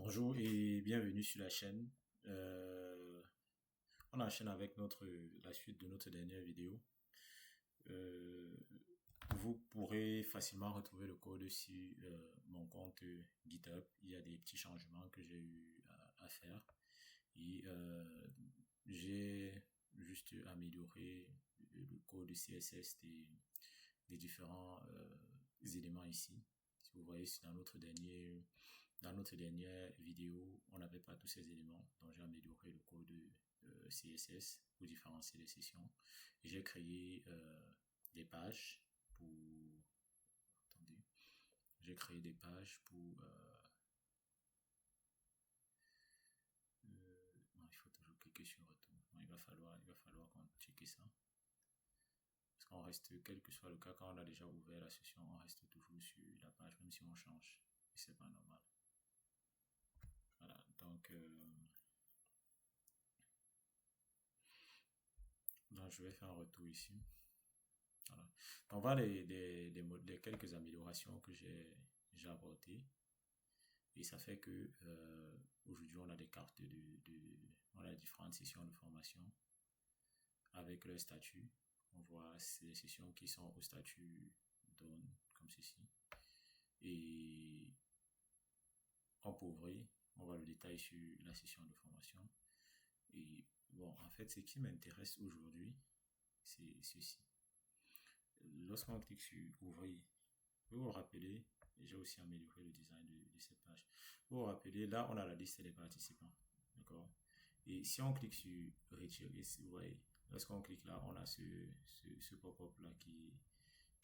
Bonjour et bienvenue sur la chaîne. Euh, on enchaîne avec la suite de notre dernière vidéo. Euh, Vous pourrez facilement retrouver le code sur mon compte GitHub. Il y a des petits changements que j'ai eu à faire et j'ai juste amélioré le code CSS des différents éléments ici. Si vous voyez, c'est dans notre dernière vidéo, on n'avait pas tous ces éléments, donc j'ai amélioré le code CSS pour différencier les sessions. Et j'ai créé des pages pour... Attendez. J'ai créé des pages pour... non, il faut toujours cliquer sur retour. Non, il va falloir qu'on check ça. Parce qu'on reste, quel que soit le cas, quand on a déjà ouvert la session, on reste toujours sur la page, même si on change. Et c'est pas normal. Voilà, donc je vais faire un retour ici. Voilà. On va les quelques améliorations que j'ai apportées. Et ça fait que aujourd'hui on a des cartes on a différentes sessions de formation avec leur statut. On voit ces sessions qui sont au statut done comme ceci. Et en pauvreté, on voit le détail sur la session de formation. Et bon, en fait, ce qui m'intéresse aujourd'hui, c'est ceci. Lorsqu'on clique sur ouvrir, vous vous rappelez, j'ai aussi amélioré le design de cette page. Vous vous rappelez, là, on a la liste des participants. D'accord? Et si on clique sur retirer, vous voyez, lorsqu'on clique là, on a ce pop-up là qui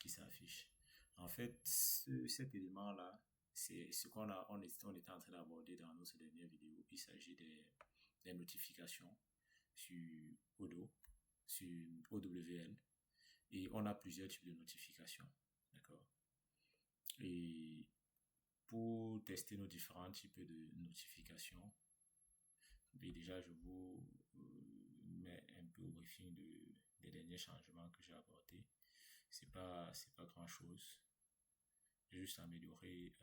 s'affiche. En fait, cet élément-là, c'est ce on était en train d'aborder dans notre dernière vidéo. Il s'agit des notifications sur Odo, sur OWL. Et on a plusieurs types de notifications. D'accord? Et pour tester nos différents types de notifications, et déjà je vous mets un peu au briefing des derniers changements que j'ai apportés. C'est pas grand chose. J'ai juste amélioré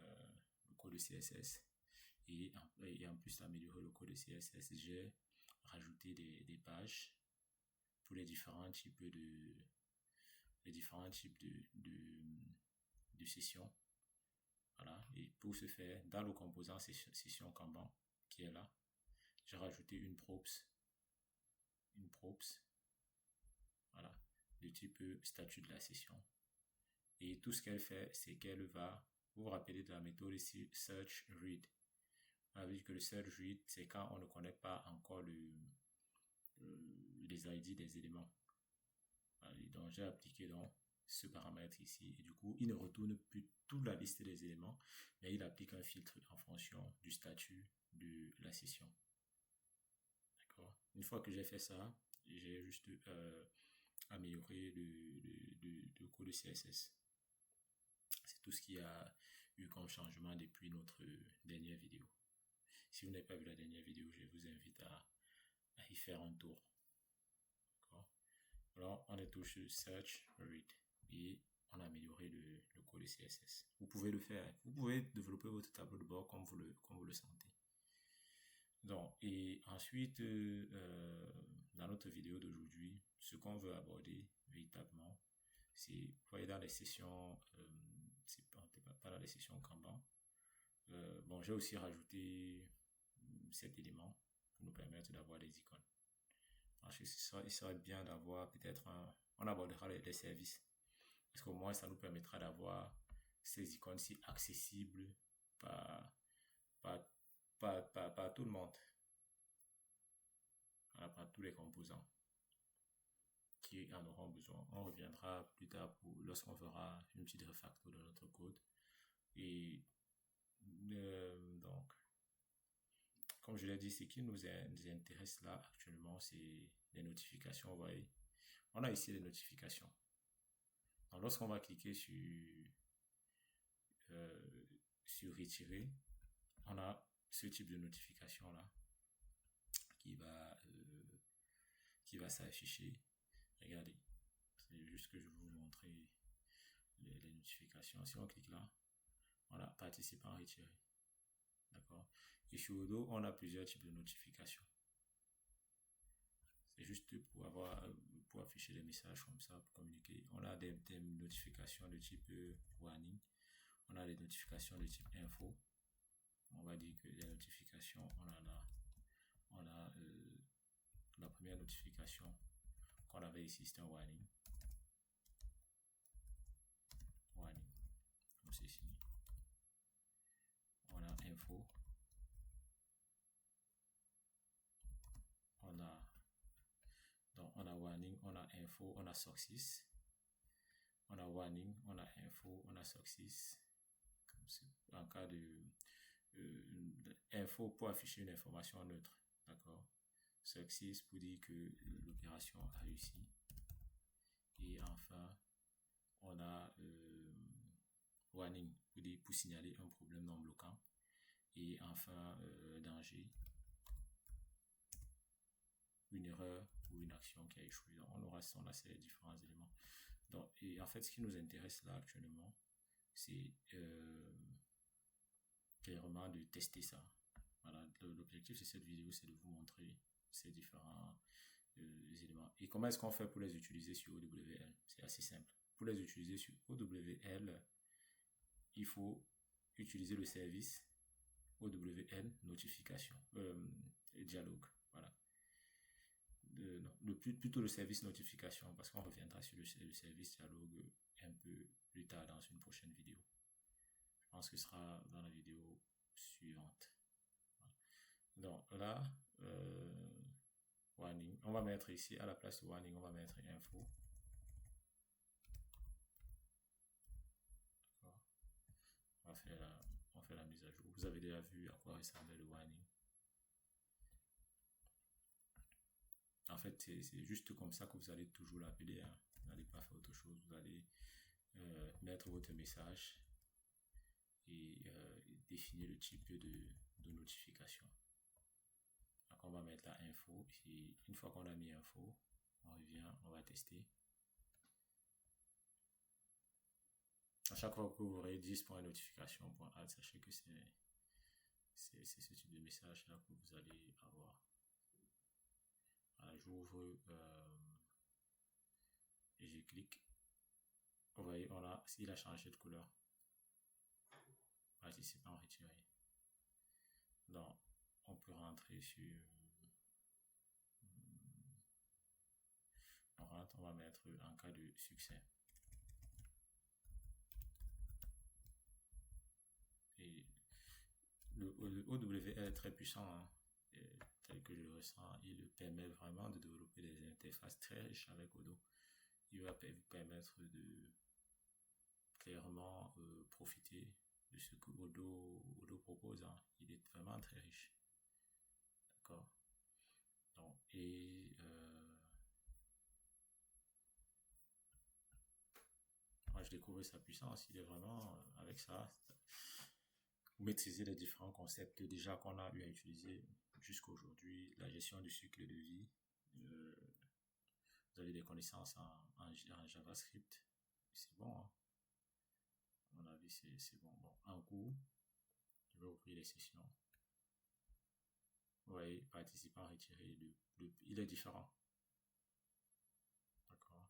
le code de CSS et en plus d'améliorer le code de CSS, j'ai rajouté des pages pour les différents types de sessions. Voilà. Et pour ce faire, dans le composant session Kanban qui est là, j'ai rajouté une props, voilà, de type statut de la session. Et tout ce qu'elle fait, c'est qu'elle va, vous vous rappelez de la méthode ici, search read. On a vu que le search read, c'est quand on ne connaît pas encore les ID des éléments. Voilà. Et donc j'ai appliqué donc ce paramètre ici, et du coup il ne retourne plus toute la liste des éléments, mais il applique un filtre en fonction du statut de la session. D'accord? Une fois que j'ai fait ça, j'ai juste amélioré le code CSS. C'est tout ce qu'il y a eu comme changement depuis notre dernière vidéo. Si vous n'avez pas vu la dernière vidéo, je vous invite à y faire un tour. D'accord? Alors, on est touché Search, Read et on a amélioré le code CSS. Vous pouvez le faire. Vous pouvez développer votre tableau de bord comme vous le sentez. Donc, et ensuite, dans notre vidéo d'aujourd'hui, ce qu'on veut aborder véritablement, c'est, vous voyez, dans les sessions, c'est pas dans les sessions Kanban. Bon, j'ai aussi rajouté cet élément pour nous permettre d'avoir des icônes. Parce que il serait bien d'avoir peut-être on abordera les services. Parce qu'au moins, ça nous permettra d'avoir ces icônes-ci accessibles par, par, par tout le monde. Par tous les composants qui en auront besoin. On reviendra plus tard lorsqu'on fera une petite refactor de notre code. Et donc, comme je l'ai dit, ce qui nous intéresse là actuellement, c'est les notifications. Vous voyez, on a ici les notifications. Donc, lorsqu'on va cliquer sur retirer, on a ce type de notification là qui va s'afficher. Regardez, c'est juste que je vais vous montrer les notifications. Si on clique là, voilà, participant retiré. D'accord? Et sur Odoo, on a plusieurs types de notifications. C'est juste pour afficher des messages comme ça, pour communiquer. On a des notifications de type warning. On a des notifications de type info. On va dire que les notifications, on a la première notification qu'on avait ici, c'est un warning. Warning, comme ceci. On a info. On a warning, on a info, on a success. On a warning, on a info, on a success. En cas de info pour afficher une information neutre, d'accord. Success pour dire que l'opération a réussi. Et enfin, on a warning pour signaler un problème non bloquant. Et enfin, danger, une erreur ou une action qui a échoué. Donc, on a ces différents éléments. Donc, et en fait, ce qui nous intéresse là actuellement, c'est clairement de tester ça. Voilà, l'objectif de cette vidéo, c'est de vous montrer ces différents éléments. Et comment est-ce qu'on fait pour les utiliser sur OWL? C'est assez simple. Pour les utiliser sur OWL, il faut utiliser le service OWL notification, dialogue. Voilà. Plutôt le service notification, parce qu'on reviendra sur le service dialogue un peu plus tard dans une prochaine vidéo. Je pense que ce sera dans la vidéo suivante. Voilà. Donc là, warning, on va mettre ici à la place de warning, on va mettre info. On fait la mise à jour. Vous avez déjà vu à quoi ressemblait le warning. En fait, c'est juste comme ça que vous allez toujours l'appeler. Hein. Vous n'allez pas faire autre chose. Vous allez mettre votre message et définir le type de notification. Donc, on va mettre la info. Et une fois qu'on a mis info, on revient, on va tester. À chaque fois que vous aurez 10.notification.add, sachez que c'est ce type de message là que vous allez avoir. Voilà, j'ouvre et je clique. Vous voyez, il a changé de couleur. Participant retiré. Donc, on peut rentrer sur. On rentre, on va mettre en cas de succès. Et le OWL est très puissant, hein, tel que je le ressens. Il permet vraiment de développer des interfaces très riches avec Odoo. Il va vous permettre de clairement profiter de ce que Odoo propose. Hein. Il est vraiment très riche. D'accord. Donc, et moi, je découvre sa puissance. Il est vraiment avec ça. Vous maîtrisez les différents concepts déjà qu'on a eu à utiliser jusqu'à aujourd'hui. La gestion du cycle de vie. Vous avez des connaissances en JavaScript. C'est bon. Hein. À mon avis, c'est bon. Bon, en cours, je vais ouvrir les sessions. Vous voyez, participant retiré, il est différent. D'accord.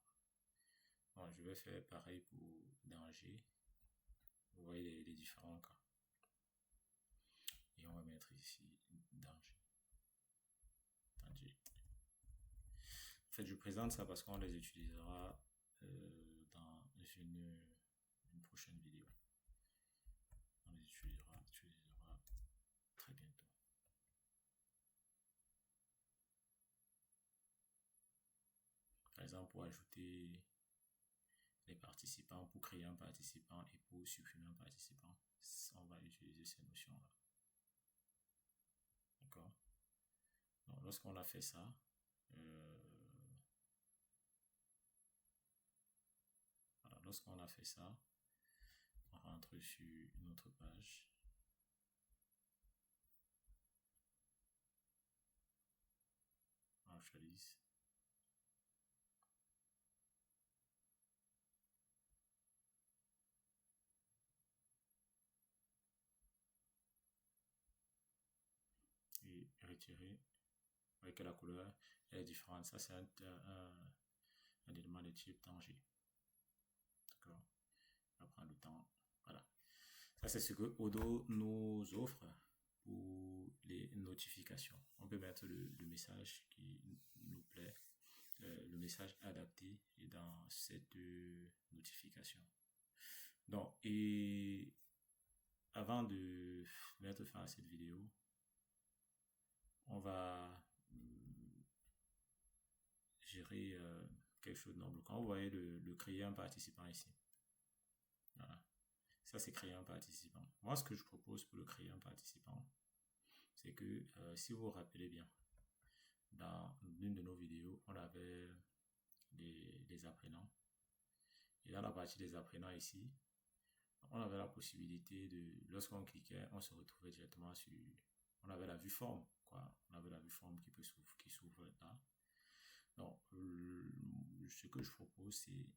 Bon, je vais faire pareil pour danger. Vous voyez les différents cas. Et on va mettre ici danger. En fait, je présente ça parce qu'on les utilisera dans une prochaine vidéo. On les utilisera très bientôt. Par exemple, pour ajouter les participants, pour créer un participant et pour supprimer un participant, on va utiliser ces notions-là. D'accord. Donc, lorsqu'on a fait ça, voilà, lorsqu'on a fait ça, on rentre sur une autre page. On actualise. retirer. Vous voyez que la couleur est différente. Ça, c'est un élément de type danger. D'accord? On va prendre le temps. Voilà. Ça, c'est ce que Odo nous offre pour les notifications. On peut mettre le message qui nous plaît, le message adapté est dans cette notification. Donc, et avant de mettre fin à cette vidéo, on va gérer quelque chose de noble. Quand vous voyez le créer un participant ici, voilà. Ça, c'est créer un participant. Moi, ce que je propose pour le créer un participant, c'est que si vous vous rappelez bien, dans l'une de nos vidéos, on avait des apprenants. Et dans la partie des apprenants ici, on avait la possibilité de, lorsqu'on cliquait, on se retrouvait directement sur, on avait la vue forme, quoi. On avait la vue forme qui s'ouvre là. Donc, ce que je propose, c'est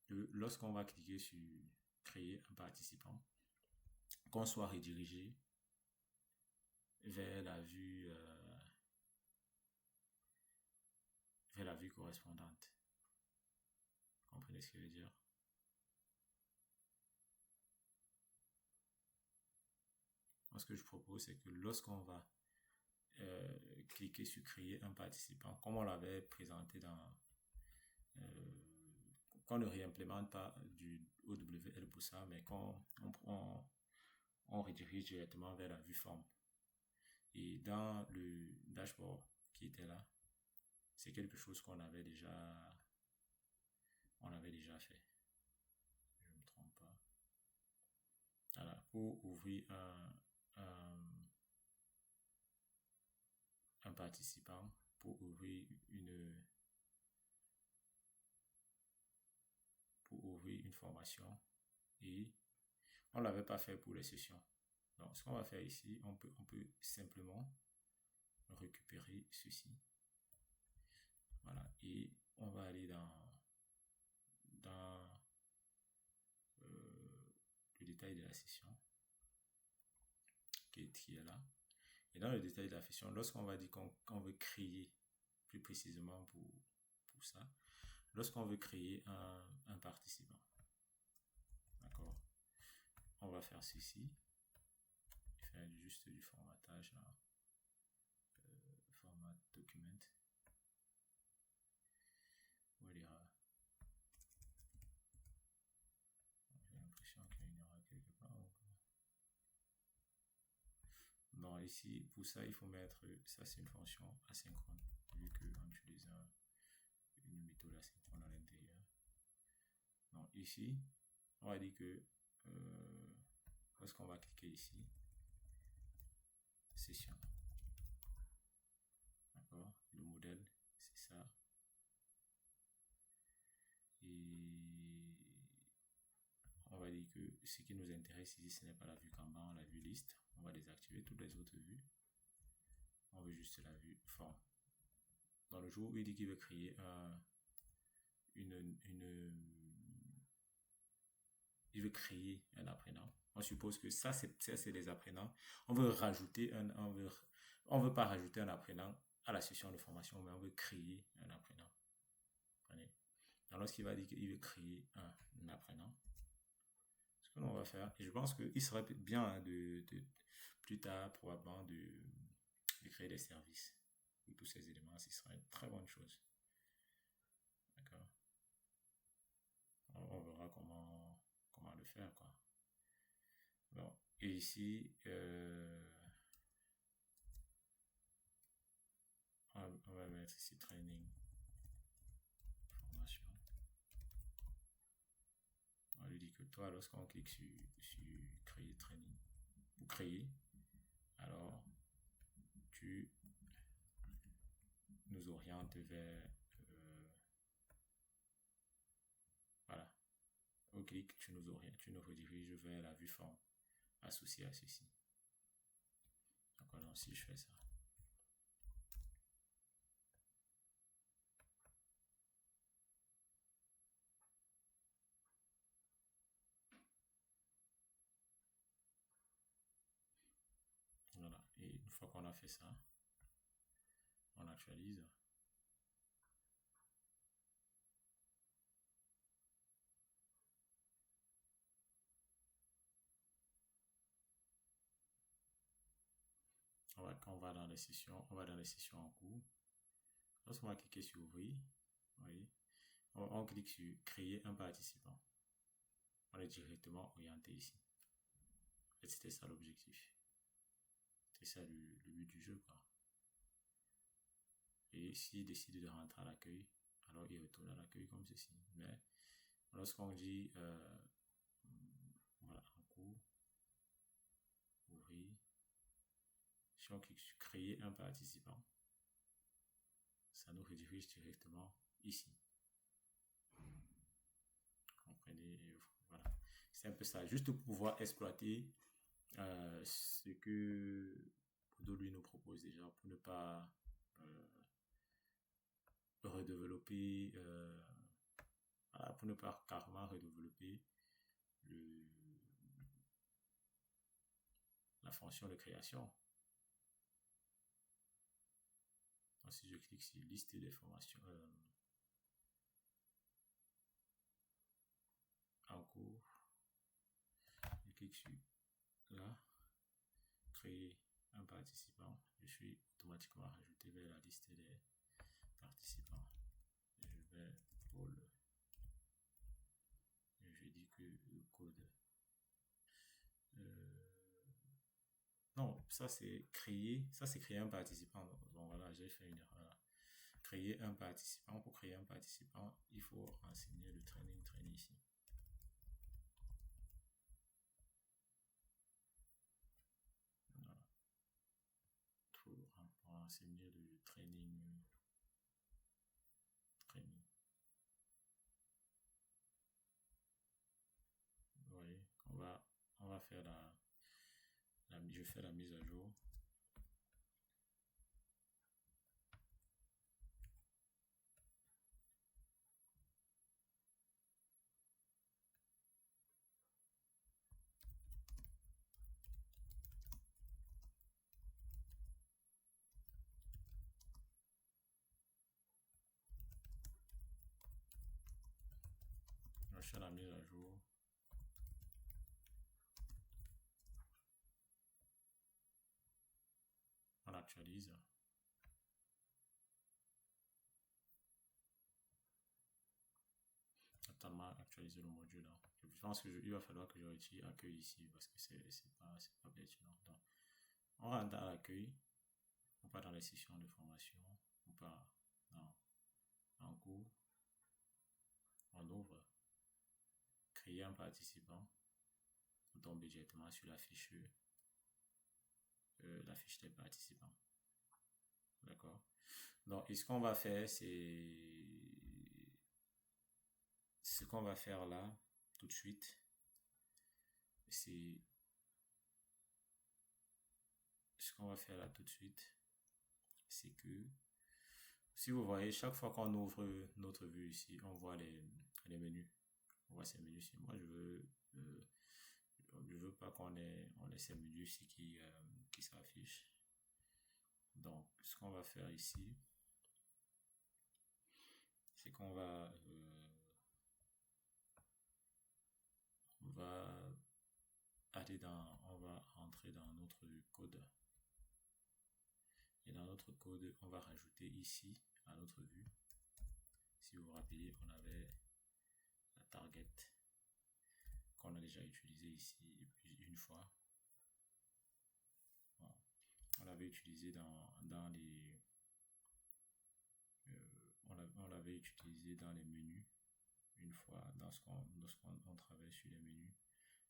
que lorsqu'on va cliquer sur créer un participant, qu'on soit redirigé vers la vue correspondante. Vous comprenez ce que je veux dire? Moi, ce que je propose, c'est que lorsqu'on va cliquer sur créer un participant, comme on l'avait présenté dans qu'on ne réimplémente pas du OWL pour ça, mais on redirige directement vers la vue forme. Et dans le dashboard qui était là, c'est quelque chose qu'on avait déjà fait. Je ne me trompe pas. Voilà, pour ouvrir un participant, pour ouvrir une formation, et on l'avait pas fait pour les sessions. Donc, ce qu'on va faire ici, on peut simplement récupérer ceci. Voilà, et on va aller dans le détail de la session qui est là. Et dans le détail de la session, lorsqu'on va dire qu'on veut créer, plus précisément pour ça, lorsqu'on veut créer un participant, d'accord, on va faire ceci, faire juste du formatage là, format document. Voilà. J'ai l'impression qu'il y en aura quelque part. Non, ici, pour ça, il faut mettre, ça c'est une fonction asynchrone, vu qu'on utilise une méthode asynchrone à l'intérieur. Donc ici, on va dire que lorsqu'on va cliquer ici, session, d'accord, le modèle, c'est ça. Et on va dire que ce qui nous intéresse ici, ce n'est pas la vue Kanban, la vue liste. On va désactiver toutes les autres vues. On veut juste la vue forme. Dans le jour où il dit qu'il veut créer il veut créer un apprenant. On suppose que ça c'est des apprenants. On veut rajouter on veut pas rajouter un apprenant à la session de formation, mais on veut créer un apprenant. Donc lorsqu'il va dire qu'il veut créer un apprenant, ce que l'on va faire, et je pense qu'il serait bien de plus tard probablement de créer des services pour tous ces éléments, ce serait une très bonne chose. D'accord. On verra comment le faire, quoi. Bon, et ici, on va mettre ici training, formation. On lui dit que toi, lorsqu'on clique sur créer training ou créer, alors tu nous orientes vers voilà. Au clic, tu nous rediriges vers la vue forme associée à ceci. Donc alors si je fais ça. Voilà, et une fois qu'on a fait ça, On actualise. Quand on va dans les sessions, on va dans les sessions en cours. Lorsqu'on va cliquer sur ouvrir, voyez, on clique sur créer un participant. On est directement orienté ici. Et c'était ça l'objectif. C'est ça le but du jeu, quoi. Et s'il décide de rentrer à l'accueil, alors il retourne à l'accueil comme ceci. Mais lorsqu'on dit voilà, en cours, ouvrir, si on clique sur créer un participant, ça nous redirige directement ici. Comprenez? Voilà. C'est un peu ça. Juste pour pouvoir exploiter ce que Podo lui nous propose déjà, pour ne pas redévelopper, voilà, pour ne pas carrément redévelopper la fonction de création. Donc, si je clique sur liste des formations en cours, je clique sur là, créer un participant, je suis automatiquement rajouté vers la liste des participants. Je vais pour le je dis que le code non, ça c'est créer un participant. Donc voilà, j'ai fait une erreur. Créer un participant. Pour créer un participant, il faut renseigner le training ici. Voilà. Il faut renseigner le training. Vous voyez, on va faire je fais la mise à jour. Je fais la mise à jour. On actualise. Totalement actualiser le module. Je pense qu'il va falloir que je retire accueil ici parce que c'est pas pertinent. Donc, on rentre dans l'accueil, on part dans les sessions de formation, on part en cours, on ouvre, créer un participant, on tombe directement sur la fiche des participants. D'accord? Donc, et ce qu'on va faire, c'est ce qu'on va faire là, tout de suite, c'est ce qu'on va faire là tout de suite, c'est que si vous voyez, chaque fois qu'on ouvre notre vue ici, on voit les menus. On voit ces menus ici. Moi, je veux pas qu'on ait ces menus ici qui s'affichent. Donc, ce qu'on va faire ici, c'est qu'on va on va entrer dans notre code. Et dans notre code, on va rajouter ici, à notre vue. Si vous vous rappelez, on avait la target qu'on a déjà utilisé ici une fois. Bon. On l'avait utilisé dans les on l'avait utilisé dans les menus une fois lorsqu'on travaille sur les menus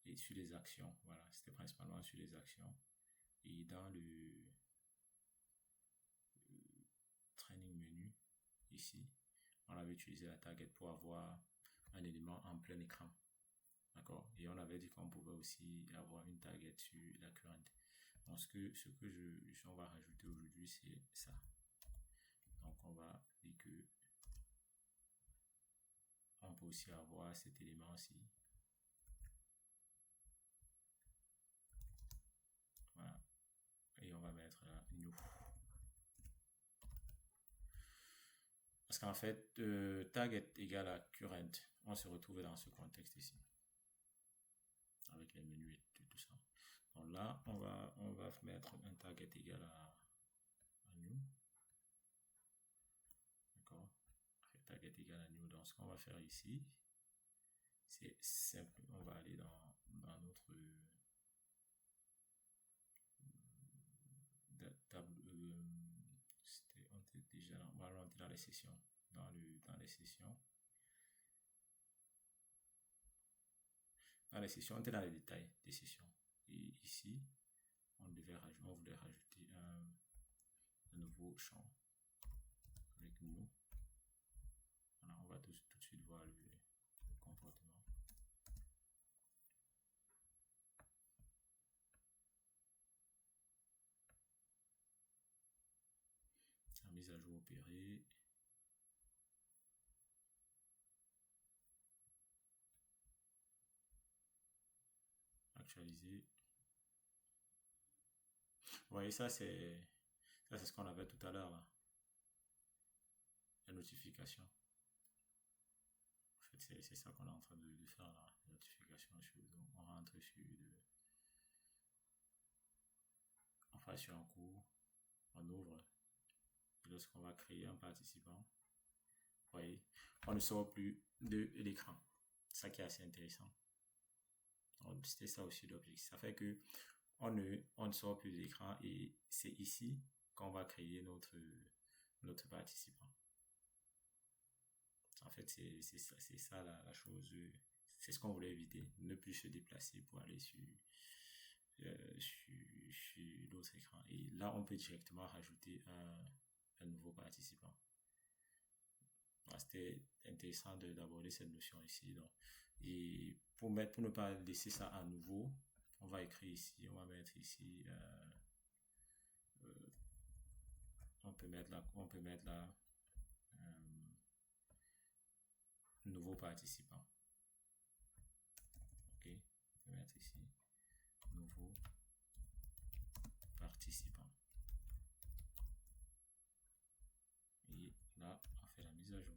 et sur les actions. Voilà, c'était principalement sur les actions. Et dans le training menu ici, on avait utilisé la target pour avoir un élément en plein écran. D'accord? Et on avait dit qu'on pouvait aussi avoir une target sur la current. Donc ce que on va rajouter aujourd'hui, c'est ça. Donc on va dire que on peut aussi avoir cet élément-ci. Voilà. Et on va mettre là new. Parce qu'en fait, tag est égal à current. On se retrouve dans ce contexte ici. Avec les menus et tout ça. Donc là, on va mettre un tag est égal à new. D'accord? Tag est égal à new. Donc ce qu'on va faire ici, c'est simple. On va aller dans notre table. On était déjà on va rentrer dans les sessions. Dans les sessions. Dans les sessions, on était dans les détails des sessions. Et ici, on voulait rajouter un nouveau champ avec new. Voilà, on va tout de suite voir le comportement. La mise à jour opérée. Actualiser. Vous voyez, ça c'est ce qu'on avait tout à l'heure là. La notification. En fait, c'est ça qu'on est en train de faire là. La notification. On rentre sur on va sur un cours. On ouvre. Et lorsqu'on va créer un participant, vous voyez, on ne sort plus de l'écran. C'est ça qui est assez intéressant. C'était ça aussi l'objectif. Ça fait que on ne sort plus de l'écran et c'est ici qu'on va créer notre participant. En fait, c'est ça la chose. C'est ce qu'on voulait éviter. Ne plus se déplacer pour aller sur l'autre écran. Et là, on peut directement rajouter un nouveau participant. C'était intéressant d'aborder cette notion ici. Donc, et pour ne pas laisser ça à nouveau, on va écrire ici, on va mettre ici, on peut mettre là, nouveau participant. Ok, on peut mettre ici, nouveau participant. Et là, on fait la mise à jour.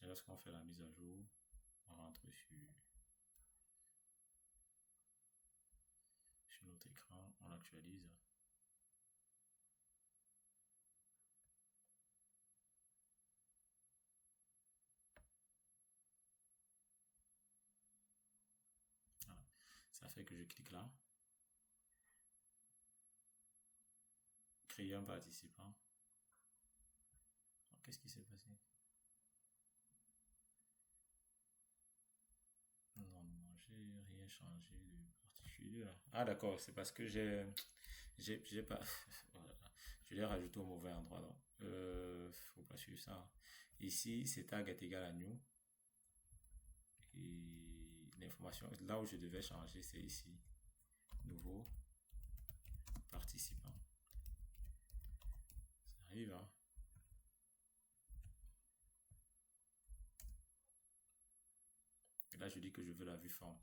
Et lorsqu'on fait la mise à jour, on rentre sur notre écran, on actualise. Voilà. Ça fait que je clique là. Créer un participant. Qu'est-ce qui s'est passé? Non, j'ai rien changé de particulier là. Ah d'accord, c'est parce que j'ai pas voilà. Je l'ai rajouté au mauvais endroit donc faut pas suivre ça. Ici, c'est tag est égal à new et l'information là où je devais changer c'est ici. Nouveau participant. Ça arrive hein. Et là, je dis que je veux la vue forme.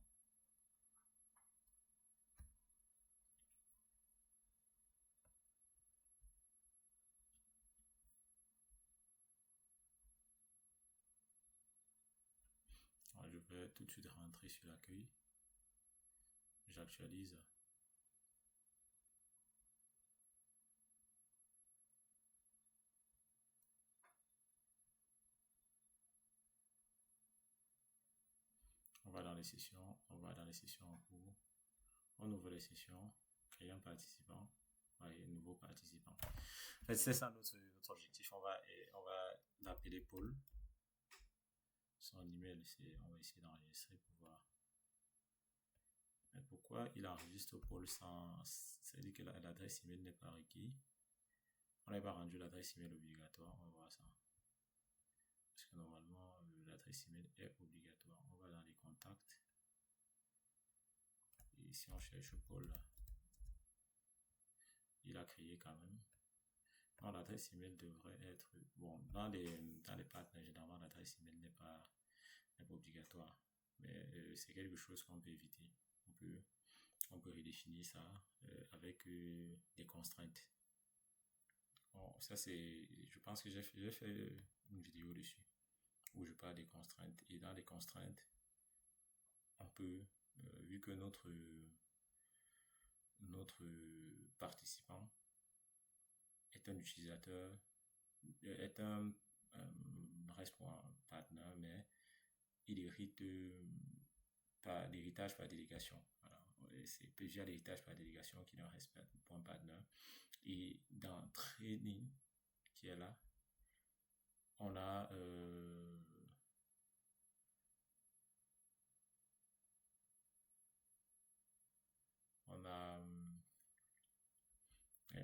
Alors, je vais tout de suite rentrer sur l'accueil. J'actualise. On va dans les sessions, on va dans les sessions en cours. On ouvre les sessions, créer un participant, voyez, nouveau participant. En fait, c'est ça notre objectif. On va l'appeler Paul. Son email, on va essayer d'enregistrer pour voir. Mais pourquoi il enregistre Paul sans. C'est-à-dire que l'adresse email n'est pas requise. On n'a pas rendu l'adresse email obligatoire. On va voir ça. Parce que normalement, l'adresse email est obligatoire. On va dans les contacts. Et si on cherche Paul, il a créé quand même. Non, l'adresse email devrait être. Bon, dans les partenaires, généralement, l'adresse email n'est pas obligatoire. Mais c'est quelque chose qu'on peut éviter. On peut redéfinir ça avec des contraintes. Bon, ça c'est, je pense que j'ai fait une vidéo dessus où je parle des contraintes. Et dans les contraintes, on peut, vu que notre participant est un utilisateur, est un responsable partner, mais il hérite par l'héritage par délégation. Voilà. C'est via l'héritage par délégation qu'il en reste pour un partner. Et dans Training, qui est là, on a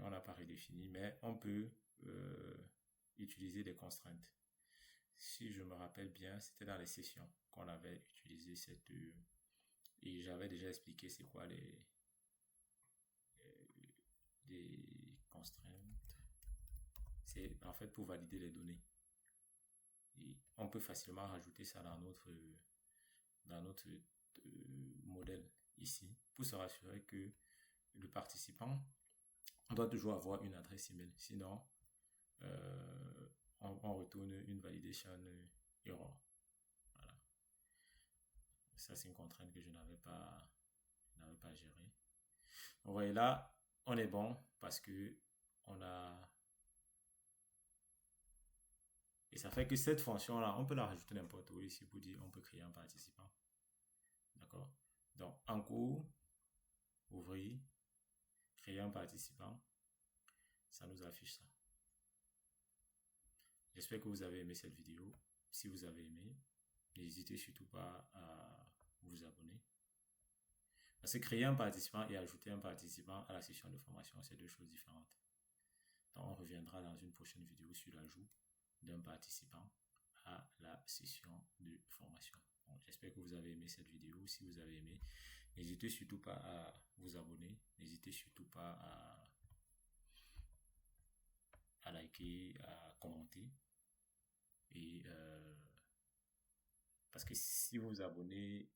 on n'a pas redéfini, mais on peut utiliser des contraintes. Si je me rappelle bien, c'était dans les sessions qu'on avait utilisé cette et j'avais déjà expliqué c'est quoi des contraintes. C'est en fait pour valider les données. Et on peut facilement rajouter ça dans notre modèle ici pour se rassurer que le participant doit toujours avoir une adresse email. Sinon, on retourne une validation error. Voilà. Ça, c'est une contrainte que je n'avais pas gérée. Vous voyez là, on est bon parce que on a. Et ça fait que cette fonction-là, on peut la rajouter n'importe où ici pour dire on peut créer un participant. D'accord? Donc, en cours, ouvrir, créer un participant, ça nous affiche ça. J'espère que vous avez aimé cette vidéo. Si vous avez aimé, n'hésitez surtout pas à vous abonner. Parce que créer un participant et ajouter un participant à la session de formation, c'est deux choses différentes. Donc, on reviendra dans une prochaine vidéo sur l'ajout d'un participant à la session de formation. Bon, j'espère que vous avez aimé cette vidéo. Si vous avez aimé, n'hésitez surtout pas à vous abonner. N'hésitez surtout pas à liker, à commenter. Et parce que si vous vous abonnez,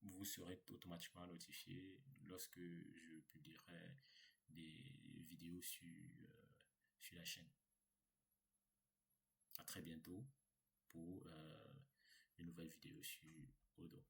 vous serez automatiquement notifié lorsque je publierai des vidéos sur la chaîne. À très bientôt pour une nouvelle vidéo sur Odoo.